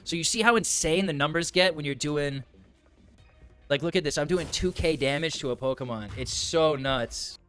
So you see how insane the numbers get when you're doing... Like, look at this. I'm doing 2k damage to a Pokemon. It's so nuts.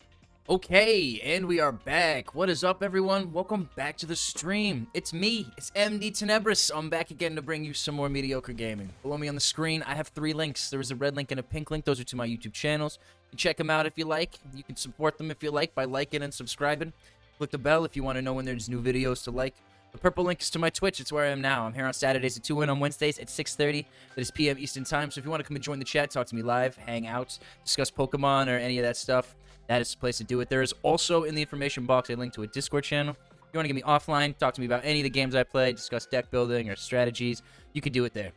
Okay, and we are back. What is up, everyone? Welcome back to the stream. It's me. It's MDTenebris. I'm back again to bring you some more mediocre gaming. Below me on the screen, I have 3 links. There is a red link and a pink link. Those are to my YouTube channels. You can check them out if you like. You can support them if you like by liking and subscribing. Click the bell if you want to know when there's new videos to like. The purple link is to my Twitch. It's where I am now. I'm here on Saturdays at 2 and on Wednesdays at 6:30. That is PM Eastern Time. So if you want to come and join the chat, talk to me live, hang out, discuss Pokemon or any of that stuff, that is the place to do it. There is also in the information box a link to a Discord channel. If you want to get me offline, talk to me about any of the games I play, discuss deck building or strategies, you can do it there.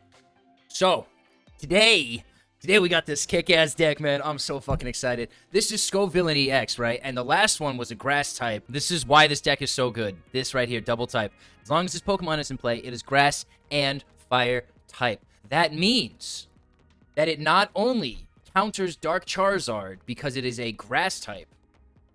So, today we got this kick-ass deck, man. I'm so fucking excited. This is Scovillain EX, right? And the last one was a grass type. This is why this deck is so good. This right here, double type. As long as this Pokemon is in play, it is grass and fire type. That means that it not only counters Dark Charizard because it is a grass type,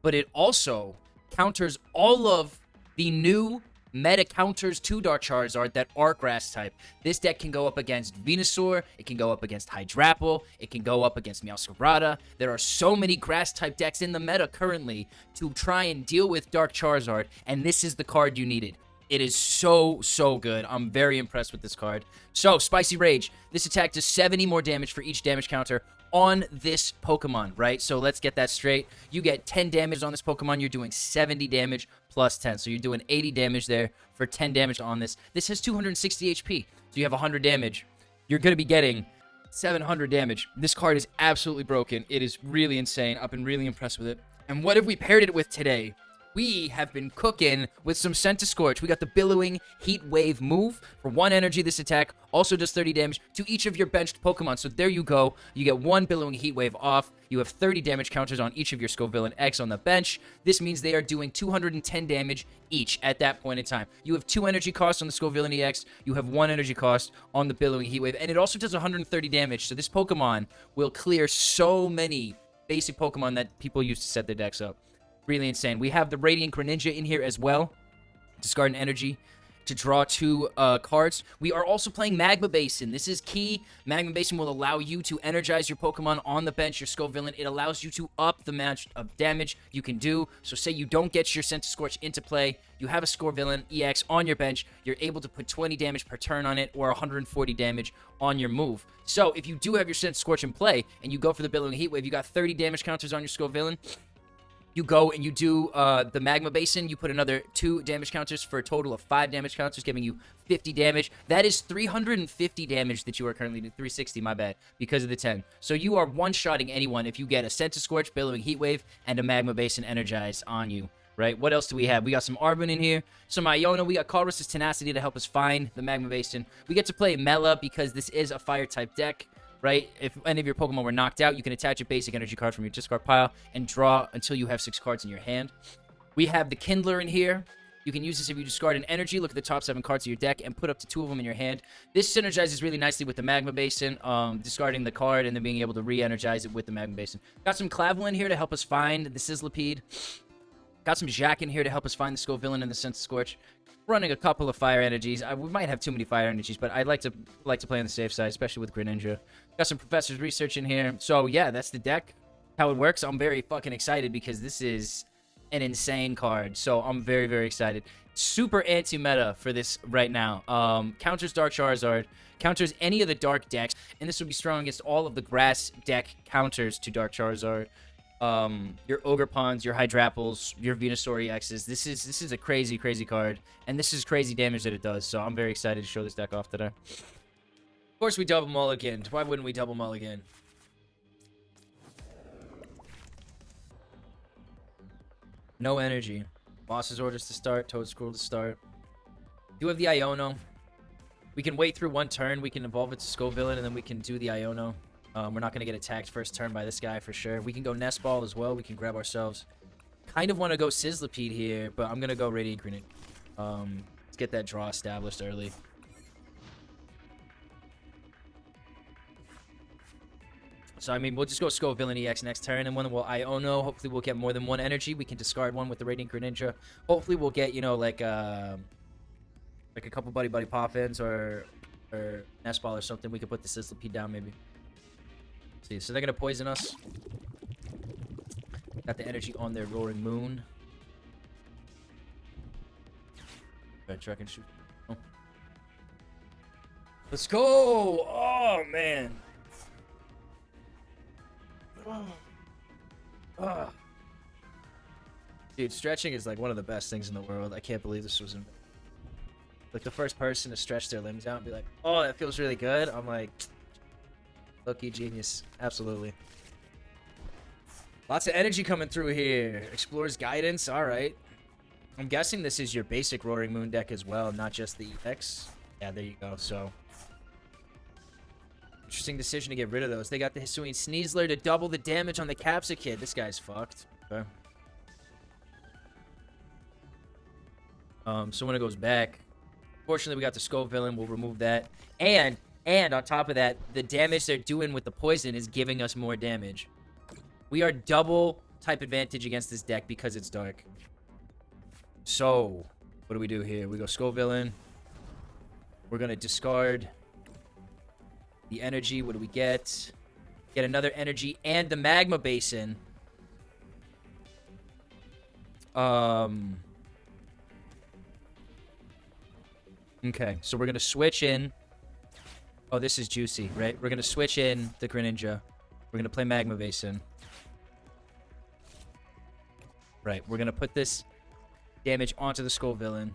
but it also counters all of the new meta counters to Dark Charizard that are grass type. This deck can go up against Venusaur, it can go up against Hydrapple, it can go up against Meowscarada. There are so many grass type decks in the meta currently to try and deal with Dark Charizard, and this is the card you needed. It is so good. I'm very impressed with this card. So, Spicy Rage. This attack does 70 more damage for each damage counter on this Pokemon, right? So let's get that straight. You get 10 damage on this Pokemon. You're doing 70 damage plus 10. So you're doing 80 damage there for 10 damage on this. This has 260 HP. So you have 100 damage. You're going to be getting 700 damage. This card is absolutely broken. It is really insane. I've been really impressed with it. And what have we paired it with today? We have been cooking with some Centiskorch. We got the Billowing Heat Wave move. For 1 energy, this attack also does 30 damage to each of your benched Pokemon. So there you go. You get 1 Billowing Heat Wave off. You have 30 damage counters on each of your Scovillain X on the bench. This means they are doing 210 damage each at that point in time. You have 2 energy costs on the Scovillain EX. You have 1 energy cost on the Billowing Heat Wave. And it also does 130 damage. So this Pokemon will clear so many basic Pokemon that people use to set their decks up. Really insane. We have the Radiant Greninja in here as well. Discard an energy to draw 2 cards. We are also playing Magma Basin. This is key. Magma Basin will allow you to energize your Pokemon on the bench, your Scovillain. It allows you to up the amount of damage you can do. So say you don't get your Centiskorch into play, you have a Scovillain EX on your bench, you're able to put 20 damage per turn on it or 140 damage on your move. So if you do have your Centiskorch in play and you go for the Billowing Heat Wave, you got 30 damage counters on your Scovillain. You go and you do the Magma Basin. You put another 2 damage counters for a total of 5 damage counters, giving you 50 damage. That is 350 damage that you are currently doing. 360, my bad, because of the 10. So you are one-shotting anyone if you get a Centiskorch, Billowing Heat Wave, and a Magma Basin energized on you, right? What else do we have? We got some Arven in here, some Iono. We got Colress' Tenacity to help us find the Magma Basin. We get to play Mela because this is a Fire-type deck. Right? If any of your Pokemon were knocked out, you can attach a basic energy card from your discard pile and draw until you have 6 cards in your hand. We have the Kindler in here. You can use this if you discard an energy, look at the top 7 cards of your deck, and put up to 2 of them in your hand. This synergizes really nicely with the Magma Basin, discarding the card and then being able to re-energize it with the Magma Basin. Got some Clavell in here to help us find the Sizzlipede. Got some Jacq in here to help us find the Scovillain and the Centiskorch. Running a couple of fire energies. We might have too many fire energies, but I'd like to play on the safe side, especially with Greninja. Got some Professor's Research in here. So yeah, that's the deck, how it works. I'm very fucking excited because this is an insane card. So I'm very excited. Super anti-meta for this right now. Counters Dark Charizard, counters any of the dark decks, and this will be strong against all of the grass deck counters to Dark Charizard. Your Ogerpons, your Hydrapples, your Venusaur EXs. This is a crazy card, and this is crazy damage that it does, so I'm very excited to show this deck off today. Of course we double mulligan. Why wouldn't we double mulligan? No energy. Boss's Orders to start, Toedscruel to start. Do have the Iono. We can wait through 1 turn, we can evolve it to Scovillain, and then we can do the Iono. We're not going to get attacked first turn by this guy for sure. We can go Nest Ball as well. We can grab ourselves. Kind of want to go Sizzlipede here, but I'm going to go Radiant Greninja. Let's get that draw established early. So, I mean, we'll just go Scovillain EX next turn, and when we'll Iono, hopefully we'll get more than 1 energy. We can discard 1 with the Radiant Greninja. Hopefully we'll get, you know, like a couple Buddy-Buddy Poffins or or Nest Ball or something, we could put the Sizzlipede down maybe. See, so they're gonna poison us. Got the energy on their Roaring Moon. Right, try and shoot. Oh. Let's go! Oh man. Dude, stretching is like one of the best things in the world. I can't believe this was like the first person to stretch their limbs out and be like, oh, that feels really good. I'm like, lucky genius. Absolutely. Lots of energy coming through here. Explores Guidance. All right. I'm guessing this is your basic Roaring Moon deck as well, not just the EX. Yeah, there you go. So, interesting decision to get rid of those. They got the Hisuian Sneasler to double the damage on the Capsakid. This guy's fucked. Okay. So when it goes back, fortunately we got the Scovillain. We'll remove that. And on top of that, the damage they're doing with the poison is giving us more damage. We are double type advantage against this deck because it's dark. So, what do we do here? We go Scovillain. We're going to discard the energy. What do we get? Get another energy and the Magma Basin. Okay, so we're going to switch in. Oh, this is juicy, right? We're going to switch in the Greninja. We're going to play Magma Basin. Right, we're going to put this damage onto the Scovillain.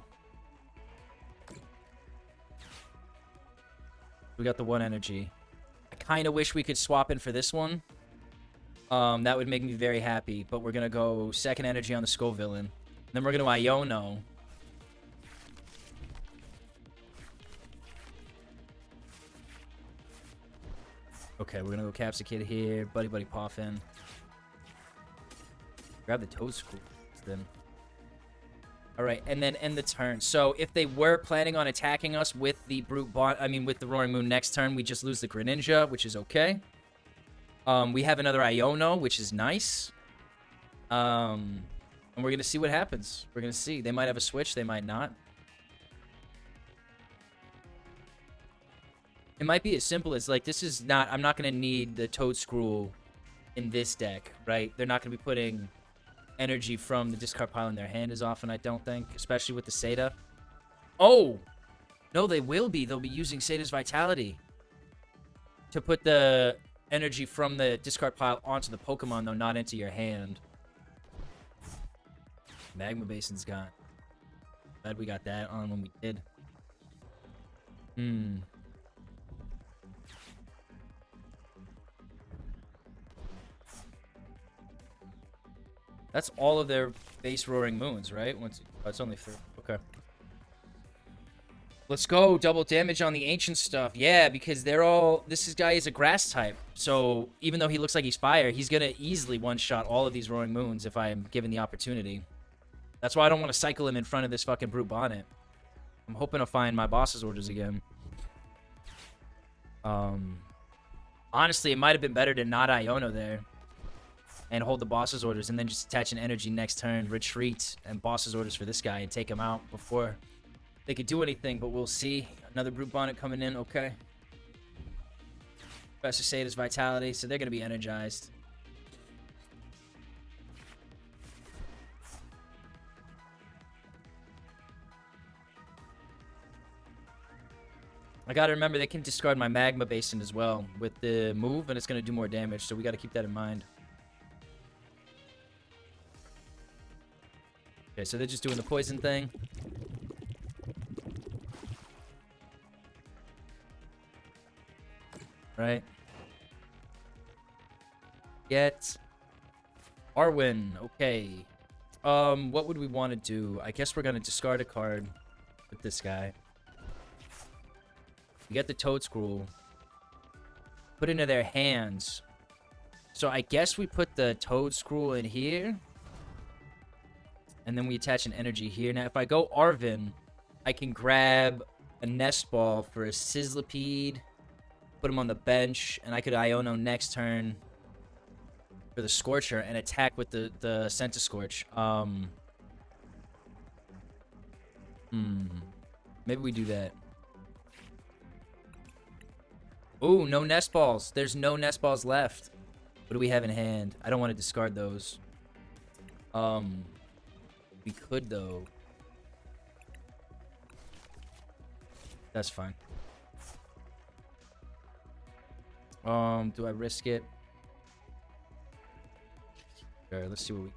We got the one energy. I kind of wish we could swap in for this one. That would make me very happy. But we're going to go second energy on the Scovillain. Then we're going to Iono. Okay, we're going to go Capsakid here. Buddy-Buddy Poffin. Grab the Toedscool then. Alright, and then end the turn. So, if they were planning on attacking us with the with the Roaring Moon next turn, we just lose the Greninja, which is okay. We have another Iono, which is nice. And we're going to see what happens. We're going to see. They might have a switch, they might not. It might be as simple as, like, this is not... I'm not going to need the Toedscruel in this deck, right? They're not going to be putting energy from the discard pile in their hand as often, I don't think. Especially with the Seda. Oh! No, they will be. They'll be using Seda's Vitality to put the energy from the discard pile onto the Pokemon, though, not into your hand. Magma Basin's got... Glad we got that on when we did. That's all of their base Roaring Moons, right? Oh, it's only 3. Okay. Let's go. Double damage on the ancient stuff. Yeah, because they're all... This guy is a grass type. So, even though he looks like he's fire, he's going to easily one-shot all of these Roaring Moons if I am given the opportunity. That's why I don't want to cycle him in front of this fucking Brute Bonnet. I'm hoping to find my boss's orders again. Honestly, it might have been better to not Iono there. And hold the boss's orders, and then just attach an energy next turn, retreat, and boss's orders for this guy, and take him out before they could do anything, but we'll see. Another Brute Bonnet coming in, okay. Professor Seda's Vitality, so they're going to be energized. I got to remember they can discard my Magma Basin as well with the move, and it's going to do more damage, so we got to keep that in mind. Okay, so they're just doing the poison thing. Right. Get Arwen. Okay. What would we want to do? I guess we're going to discard a card with this guy. We get the Toedscruel. Put into their hands. So I guess we put the Toedscruel in here. And then we attach an energy here. Now, if I go Arven, I can grab a Nest Ball for a Sizzlipede, put him on the bench, and I could Iono next turn for the Scorcher and attack with the Centiskorch. Maybe we do that. Ooh, no Nest Balls. There's no Nest Balls left. What do we have in hand? I don't want to discard those. We could, though. That's fine. Do I risk it? Alright, let's see what we...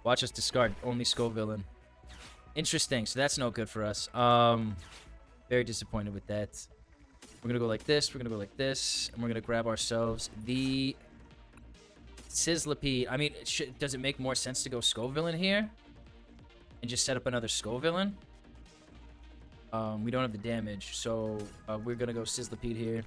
Watch us discard only Scovillain. Interesting, so that's no good for us. Very disappointed with that. We're gonna go like this, we're gonna go like this, and we're gonna grab ourselves the Sizzlipede. I mean, does it make more sense to go Scovillain here? And just set up another Scovillain? We don't have the damage, so we're gonna go Sizzlipede here.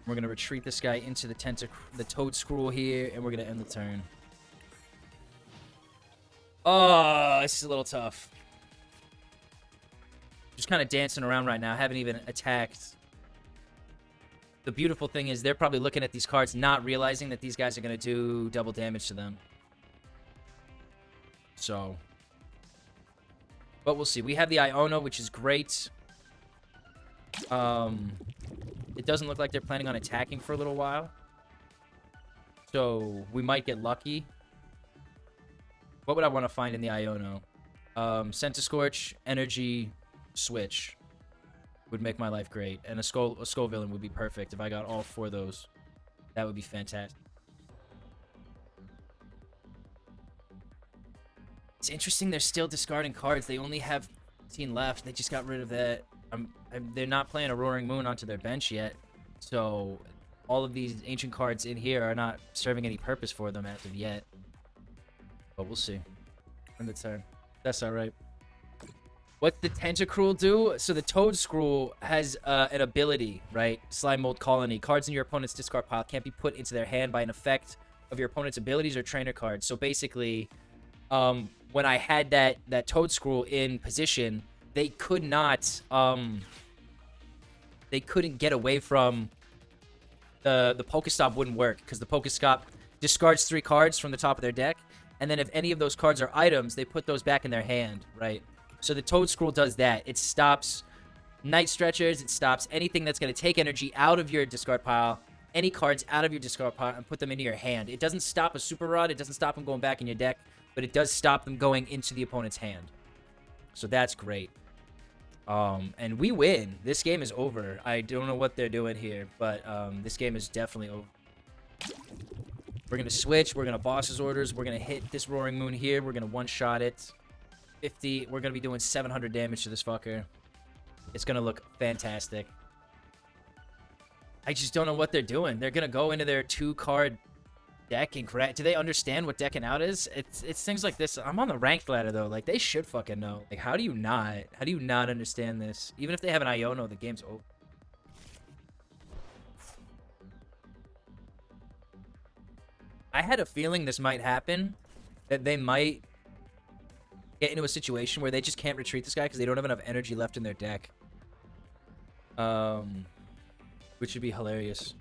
We're gonna retreat this guy into the Toedscruel here, and we're gonna end the turn. Oh, this is a little tough. Just kind of dancing around right now. Haven't even attacked. The beautiful thing is they're probably looking at these cards, not realizing that these guys are gonna do double damage to them. So, but we'll see. We have the Iono, which is great. It doesn't look like they're planning on attacking for a little while. So, we might get lucky. What would I want to find in the Iono? Centiskorch, Energy, Switch would make my life great. And a Scovillain would be perfect if I got all 4 of those. That would be fantastic. It's interesting they're still discarding cards. They only have 15 left. They just got rid of that. They're not playing a Roaring Moon onto their bench yet. So all of these ancient cards in here are not serving any purpose for them as of yet. But we'll see. End the turn. That's alright. What's the Tentacruel do? So the Toedscruel has an ability, right? Slime Mold Colony. Cards in your opponent's discard pile can't be put into their hand by an effect of your opponent's abilities or trainer cards. So basically, when I had that Toedscruel in position, they could not, they couldn't get away from the Pokestop wouldn't work because the Pokestop discards 3 cards from the top of their deck, and then if any of those cards are items, they put those back in their hand, right? So the Toedscruel does that. It stops Night Stretchers. It stops anything that's going to take energy out of your discard pile, any cards out of your discard pile, and put them into your hand. It doesn't stop a Super Rod. It doesn't stop them going back in your deck, but it does stop them going into the opponent's hand. So that's great. And we win. This game is over. I don't know what they're doing here, but this game is definitely over. We're going to switch. We're going to Boss's Orders. We're going to hit this Roaring Moon here. We're going to one-shot it. 50. We're going to be doing 700 damage to this fucker. It's going to look fantastic. I just don't know what they're doing. They're going to go into their 2-card deck and correct. Do they understand what decking out is? It's things like this. I'm on the ranked ladder, though. Like, they should fucking know. Like, how do you not understand this? Even if they have an Iono, the game's over. I had a feeling this might happen. That they might get into a situation where they just can't retreat this guy because they don't have enough energy left in their deck. Which would be hilarious.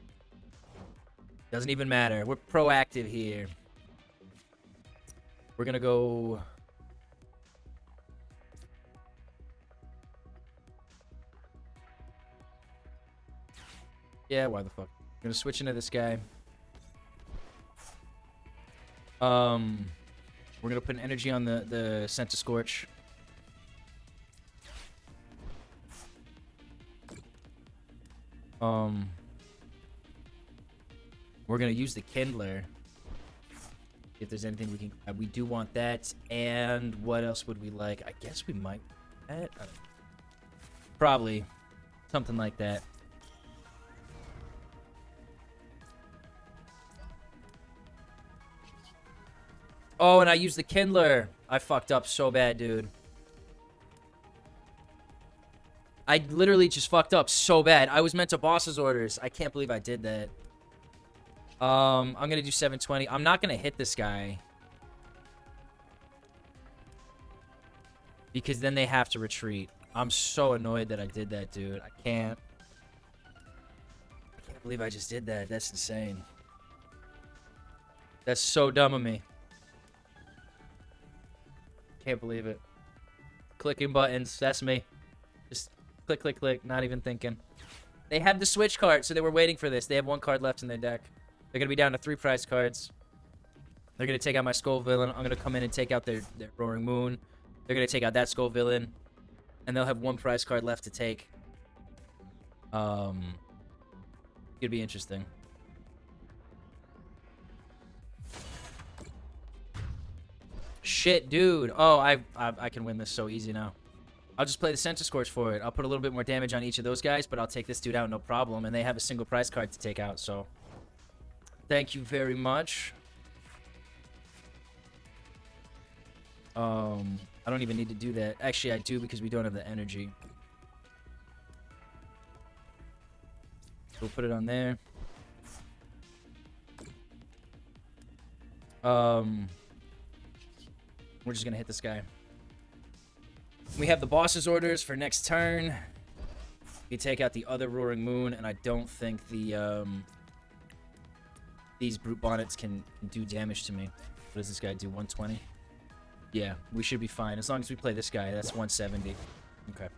Doesn't even matter. We're proactive here. We're gonna go... Yeah, why the fuck? We're gonna switch into this guy. We're gonna put an energy on the Centiskorch. We're gonna use the Kindler. If there's anything we can, we do want that. And what else would we like? I guess we might. Probably something like that. Oh, and I used the Kindler. I fucked up so bad, dude. I literally just fucked up so bad. I was meant to Boss's Orders. I can't believe I did that. I'm gonna do 720. I'm not gonna hit this guy. Because then they have to retreat. I'm so annoyed that I did that, dude. I can't believe I just did that. That's insane. That's so dumb of me. Can't believe it. Clicking buttons. That's me. Click, click, click. Not even thinking. They have the Switch card, so they were waiting for this. They have 1 card left in their deck. They're going to be down to 3 prize cards. They're going to take out my Scovillain. I'm going to come in and take out their Roaring Moon. They're going to take out that Scovillain. And they'll have 1 prize card left to take. It'd be interesting. Shit, dude. Oh, I can win this so easy now. I'll just play the Centiskorch for it. I'll put a little bit more damage on each of those guys, but I'll take this dude out no problem. And they have a single prize card to take out, so... Thank you very much. I don't even need to do that. Actually, I do because we don't have the energy. We'll put it on there. We're just gonna hit this guy. We have the boss's orders for next turn. We take out the other Roaring Moon, and I don't think the these Brute Bonnets can do damage to me. What does this guy do? 120? Yeah, we should be fine. As long as we play this guy, that's 170. Okay.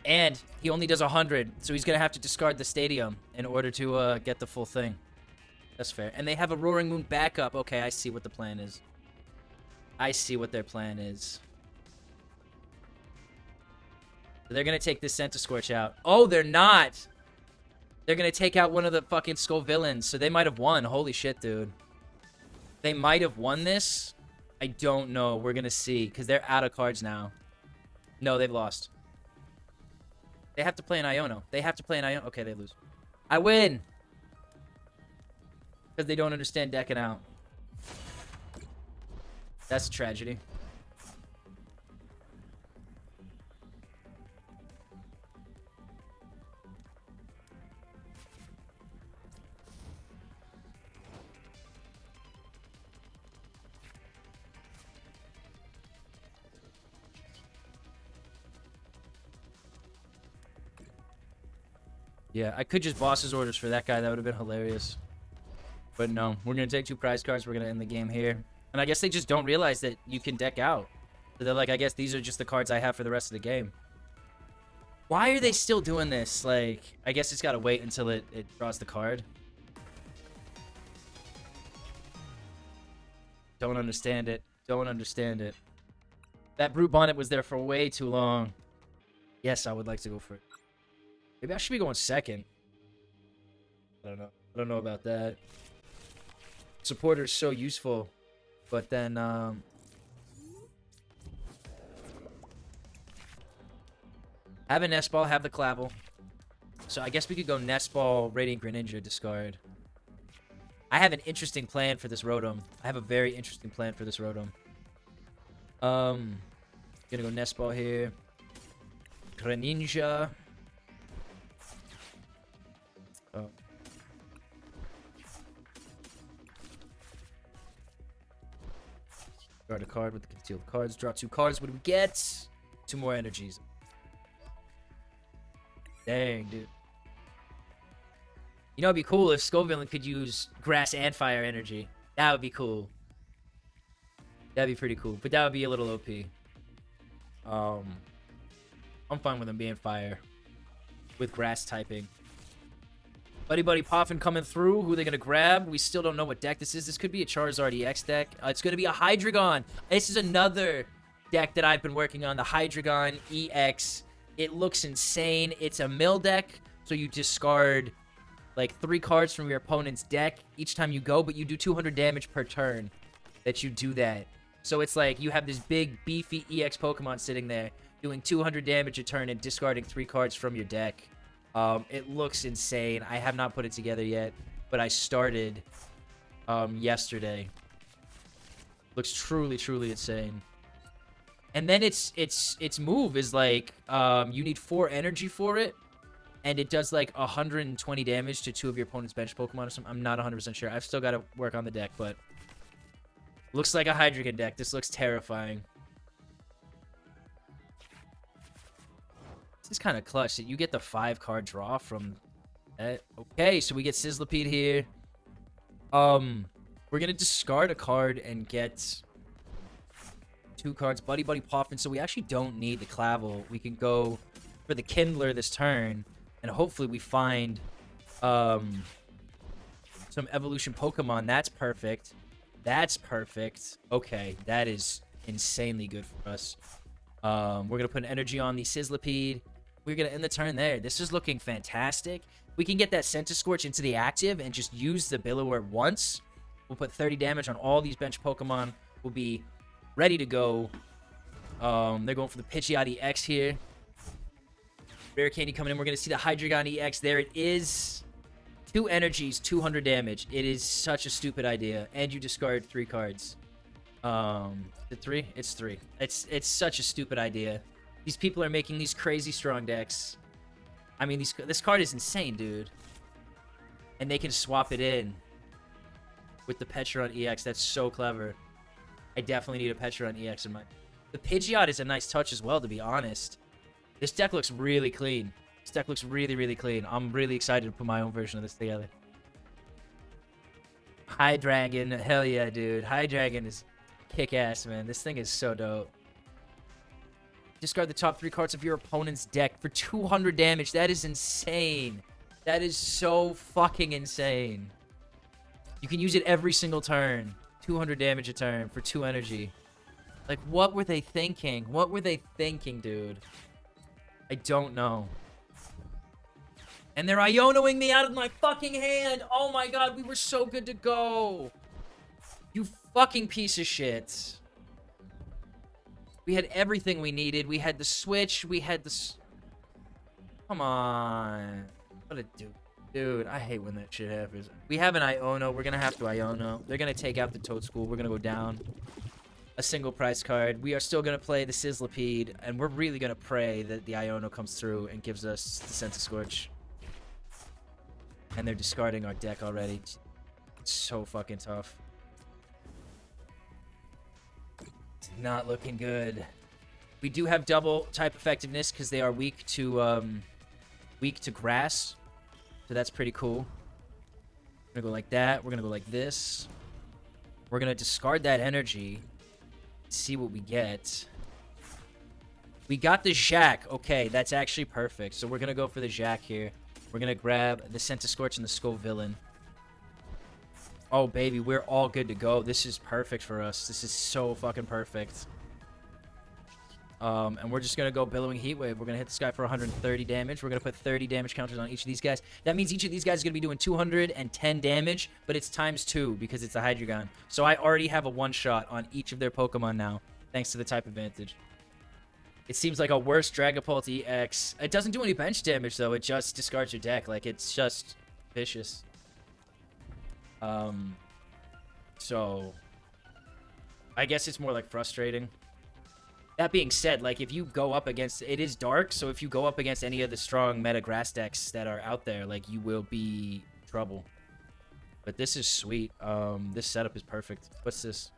And he only does 100, so he's going to have to discard the stadium in order to get the full thing. That's fair. And they have a Roaring Moon backup. Okay, I see what the plan is. I see what their plan is. So they're going to take this Centiskorch out. Oh, they're not! They're going to take out one of the fucking Scovillains, so they might have won. Holy shit, dude. They might have won this? I don't know. We're going to see, because they're out of cards now. No, they've lost. They have to play an Iono. They have to play an Iono. Okay, they lose. I win! Because they don't understand decking out. That's a tragedy. Yeah, I could just boss's orders for that guy. That would have been hilarious. But no, we're going to take 2 prize cards. We're going to end the game here. And I guess they just don't realize that you can deck out. So they're like, I guess these are just the cards I have for the rest of the game. Why are they still doing this? Like, I guess it's got to wait until it draws the card. Don't understand it. Don't understand it. That Brute Bonnet was there for way too long. Yes, I would like to go for it. Maybe I should be going second. I don't know. I don't know about that. Supporter's so useful. But then, have a Nest Ball, have the Clavell. So I guess we could go Nest Ball, Radiant Greninja, discard. I have an interesting plan for this Rotom. I have a very interesting plan for this Rotom. Gonna go Nest Ball here. Greninja. Oh. Guard a card with the concealed cards. Draw 2 cards. What do we get? 2 more energies. Dang, dude. You know, it'd be cool if Scovillain could use grass and fire energy. That would be cool. That'd be pretty cool. But that would be a little OP. I'm fine with him being fire. With grass typing. Buddy-Buddy Poffin coming through. Who are they going to grab? We still don't know what deck this is. This could be a Charizard EX deck. It's going to be a Hydreigon. This is another deck that I've been working on. The Hydreigon EX. It looks insane. It's a mill deck. So you discard like 3 cards from your opponent's deck each time you go. But you do 200 damage per turn that you do that. So it's like you have this big, beefy EX Pokemon sitting there doing 200 damage a turn and discarding 3 cards from your deck. It looks insane. I have not put it together yet, but I started yesterday. Looks truly, truly insane. And then its move is like you need 4 energy for it, and it does like 120 damage to 2 of your opponent's bench Pokemon or something. I'm not 100% sure. I've still got to work on the deck, but looks like a Hydreigon deck. This looks terrifying. This is kind of clutch that you get the 5-card draw from that. Okay, so we get Sizzlipede here. We're We're going to discard a card and get 2 cards. Buddy-Buddy Poffin. So we actually don't need the Clavell. We can go for the Kindler this turn. And hopefully we find some evolution Pokemon. That's perfect. That's perfect. Okay, that is insanely good for us. We're going to put an energy on the Sizzlipede. We're going to end the turn there. This is looking fantastic. We can get that Centiskorch into the active and just use the Billower once. We'll put 30 damage on all these bench Pokemon. We'll be ready to go. They're going for the Pidgeot EX here. Rare Candy coming in. We're going to see the Hydreigon EX. There it is. 2 energies, 200 damage. It is such a stupid idea. And you discard 3 cards. Is it 3? It's 3. It's such a stupid idea. These people are making these crazy strong decks. I mean, this card is insane, dude. And they can swap it in with the Petron EX. That's so clever. I definitely need a Petron EX in my... The Pidgeot is a nice touch as well, to be honest. This deck looks really clean. This deck looks really, really clean. I'm really excited to put my own version of this together. Hydreigon. Hell yeah, dude. Hydreigon is kick-ass, man. This thing is so dope. Discard the top 3 cards of your opponent's deck for 200 damage. That is insane. That is so fucking insane. You can use it every single turn. 200 damage a turn for 2 energy. Like, what were they thinking? What were they thinking, dude? I don't know. And they're Ionoing me out of my fucking hand. Oh my god, we were so good to go. You fucking piece of shit. We had everything we needed. We had the Switch. We had the... Come on. What a dude. Dude, I hate when that shit happens. We have an Iono. We're going to have to Iono. They're going to take out the Toedscool. We're going to go down a single price card. We are still going to play the Sizzlipede, and we're really going to pray that the Iono comes through and gives us the Centiskorch. And they're discarding our deck already. It's so fucking tough. It's not looking good. We do have double type effectiveness because they are weak to grass. So that's pretty cool. We're gonna go like that. We're gonna go like this. We're gonna discard that energy. See what we get. We got the Jacq. Okay, that's actually perfect. So we're gonna go for the Jacq here. We're gonna grab the Centiskorch and the Scovillain. Oh baby, we're all good to go. This is perfect for us. This is so fucking perfect. And we're just going to go Billowing Heatwave. We're going to hit this guy for 130 damage. We're going to put 30 damage counters on each of these guys. That means each of these guys is going to be doing 210 damage, but it's ×2 because it's a Hydreigon. So I already have a one-shot on each of their Pokemon now, thanks to the type advantage. It seems like a worse Dragapult EX. It doesn't do any bench damage, though. It just discards your deck. Like, it's just vicious. So I guess it's more like frustrating. That being said, like, if you go up against... It is dark, so if you go up against any of the strong meta grass decks that are out there, like, you will be trouble. But this is sweet. This setup is perfect. What's this?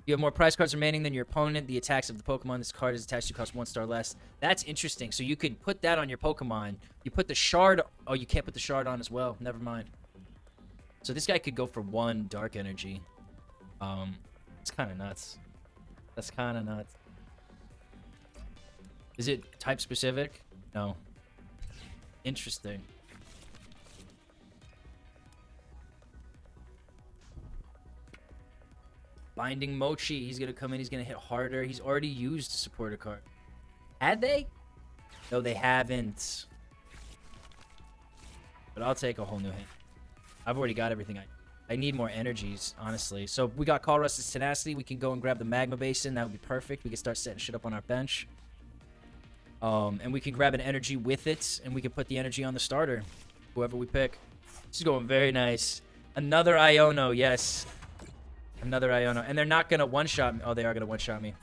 You have more prize cards remaining than your opponent. The attacks of the Pokemon this card is attached to cost 1 star less. That's interesting. So you could put that on your Pokemon. You put the shard... Oh, you can't put the shard on as well. Never mind. So this guy could go for 1 dark energy. It's kind of nuts. That's kind of nuts. Is it type specific? No. Interesting. Binding Mochi. He's going to come in. He's going to hit harder. He's already used a supporter card. Had they? No, they haven't. But I'll take a whole new hand. I've already got everything I need more energies, honestly. So we got Colress's Tenacity. We can go and grab the Magma Basin. That would be perfect. We can start setting shit up on our bench. And we can grab an energy with it, and we can put the energy on the starter, whoever we pick. This is going very nice. Another Iono, yes. Another Iono. And they're not going to one-shot me. Oh, they are going to one-shot me.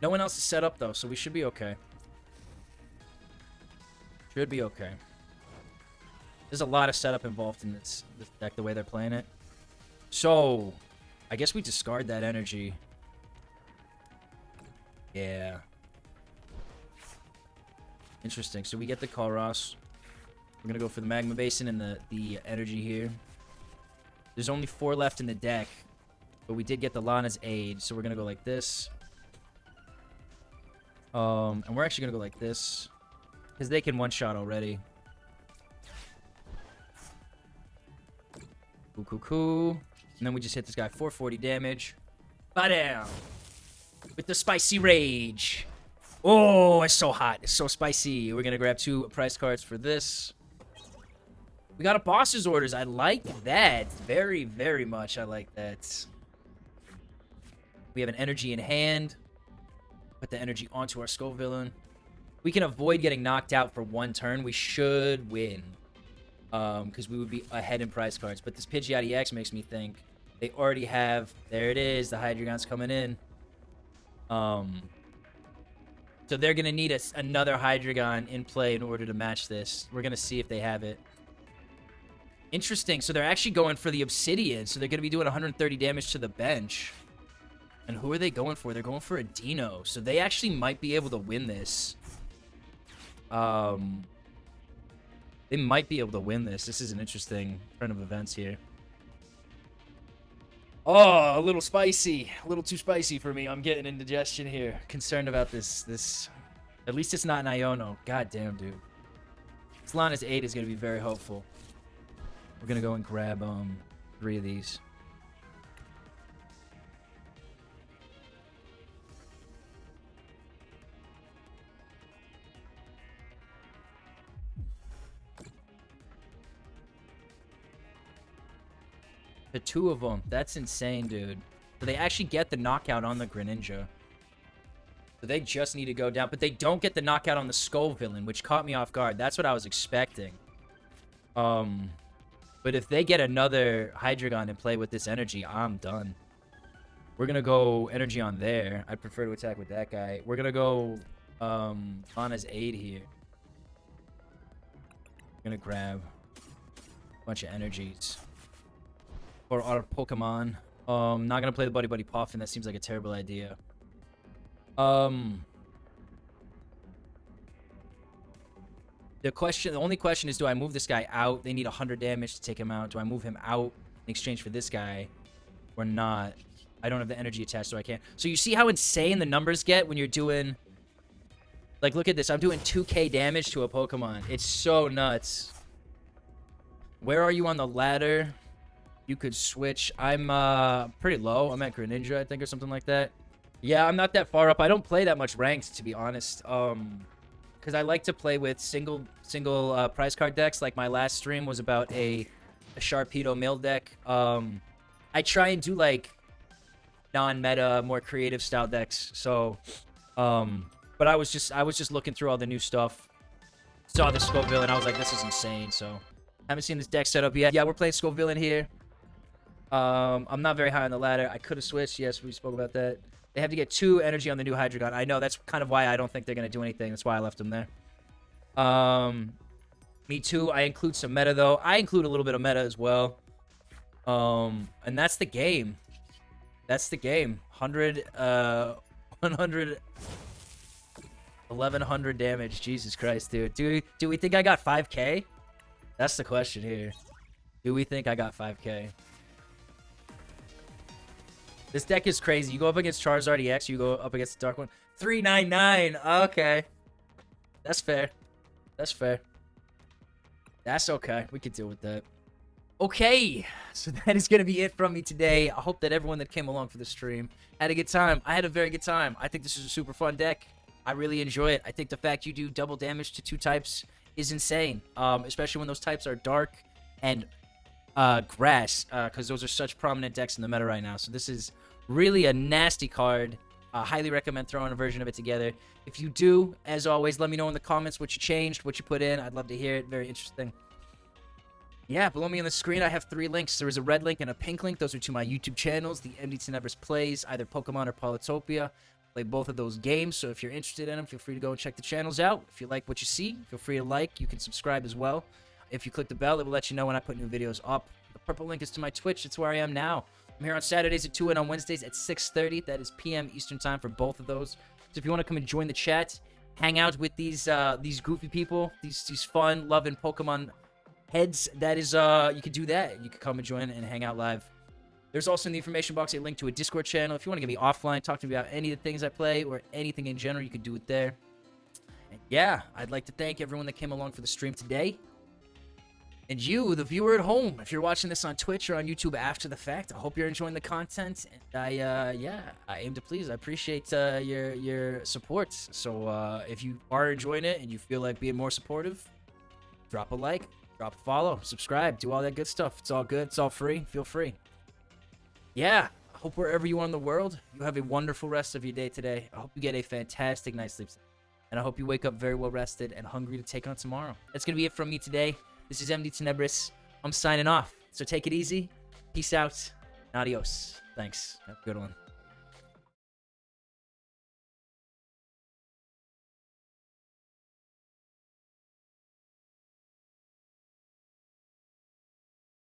No one else is set up, though, so we should be okay. Should be okay. There's a lot of setup involved in this deck, the way they're playing it. So, I guess we discard that energy. Yeah. Interesting. So we get the Colress. We're going to go for the Magma Basin and the energy here. There's only 4 left in the deck. But we did get the Lana's aid, so we're going to go like this. And we're actually going to go like this. Because they can one-shot already. Cool. And then we just hit this guy 440 damage. Ba-down! With the spicy rage. Oh, it's so hot. It's so spicy. We're going to grab 2 prize cards for this. We got a boss's orders. I like that. Very, very much I like that. We have an energy in hand. Put the energy onto our Scovillain. We can avoid getting knocked out for 1 turn. We should win. Because we would be ahead in prize cards. But this Pidgeot EX makes me think they already have... There it is. The Hydreigon's coming in. So they're going to need another Hydreigon in play in order to match this. We're going to see if they have it. Interesting. So they're actually going for the Obsidian. So they're going to be doing 130 damage to the bench. And who are they going for? They're going for a Dino. So they actually might be able to win this. They might be able to win this. This is an interesting turn of events here. Oh, a little spicy. A little too spicy for me. I'm getting indigestion here. Concerned about this. At least it's not an Iono. God damn, dude. This Lana's 8 is going to be very hopeful. We're going to go and grab 3 of these. The 2 of them. That's insane, dude. So they actually get the knockout on the Greninja. So they just need to go down. But they don't get the knockout on the Scovillain, which caught me off guard. That's what I was expecting. But if they get another Hydreigon in play with this energy, I'm done. We're going to go energy on there. I'd prefer to attack with that guy. We're going to go Lana's aid here. We're going to grab a bunch of energies. For our Pokemon. Not going to play the Buddy-Buddy Poffin. That seems like a terrible idea. The only question is, do I move this guy out? They need 100 damage to take him out. Do I move him out in exchange for this guy or not? I don't have the energy attached, so I can't. So you see how insane the numbers get when you're doing... Like, look at this. I'm doing 2k damage to a Pokemon. It's so nuts. Where are you on the ladder? You could switch. I'm pretty low. I'm at Greninja, I think, or something like that. Yeah, I'm not that far up. I don't play that much ranked, to be honest. Because I like to play with single prize card decks. Like my last stream was about a Sharpedo mill deck. I try and do like non-meta, more creative style decks. So, but I was just looking through all the new stuff. Saw the Scovillain, and I was like, this is insane. So, haven't seen this deck set up yet. Yeah, we're playing Scovillain here. I'm not very high on the ladder. I could have switched. Yes, we spoke about that. They have to get 2 energy on the new Hydreigon. I know. That's kind of why I don't think they're going to do anything. That's why I left them there. Me too. I include some meta, though. I include a little bit of meta as well. And that's the game. That's the game. 100, 100, 1100 damage. Jesus Christ, dude. Do we think I got 5k? That's the question here. Do we think I got 5k? This deck is crazy. You go up against Charizard EX, you go up against the Dark one. 399. Okay. That's fair. That's fair. That's okay. We can deal with that. Okay. So that is going to be it from me today. I hope that everyone that came along for the stream had a good time. I had a very good time. I think this is a super fun deck. I really enjoy it. I think the fact you do double damage to 2 types is insane. Especially when those types are dark and grass. Because those are such prominent decks in the meta right now. So this is really a nasty card. Highly recommend throwing a version of it together. If you do, as always, let me know in the comments what you changed, what you put in. I'd love to hear it. Very interesting. Yeah, below me on the screen, I have 3 links. There is a red link and a pink link. Those are to my YouTube channels. The MDTenebris plays either Pokemon or Polytopia. Play both of those games, so if you're interested in them, feel free to go and check the channels out. If you like what you see, feel free to like. You can subscribe as well. If you click the bell, it will let you know when I put new videos up. The purple link is to my Twitch. It's where I am now. I'm here on Saturdays at 2 and on Wednesdays at 6:30. That is PM Eastern Time for both of those. So if you want to come and join the chat, hang out with these goofy people, these fun, loving Pokemon heads, that is, you could do that. You could come and join and hang out live. There's also in the information box a link to a Discord channel. If you want to get me offline, talk to me about any of the things I play or anything in general, you could do it there. And yeah, I'd like to thank everyone that came along for the stream today. And you, the viewer at home, if you're watching this on Twitch or on YouTube after the fact, I hope you're enjoying the content. And I aim to please. I appreciate your support. So if you are enjoying it and you feel like being more supportive, drop a like, drop a follow, subscribe, do all that good stuff. It's all good. It's all free. Feel free. Yeah, I hope wherever you are in the world, you have a wonderful rest of your day today. I hope you get a fantastic night's sleep. And I hope you wake up very well rested and hungry to take on tomorrow. That's going to be it from me today. This is MDTenebris. I'm signing off. So take it easy. Peace out. Adios. Thanks. Have a good one.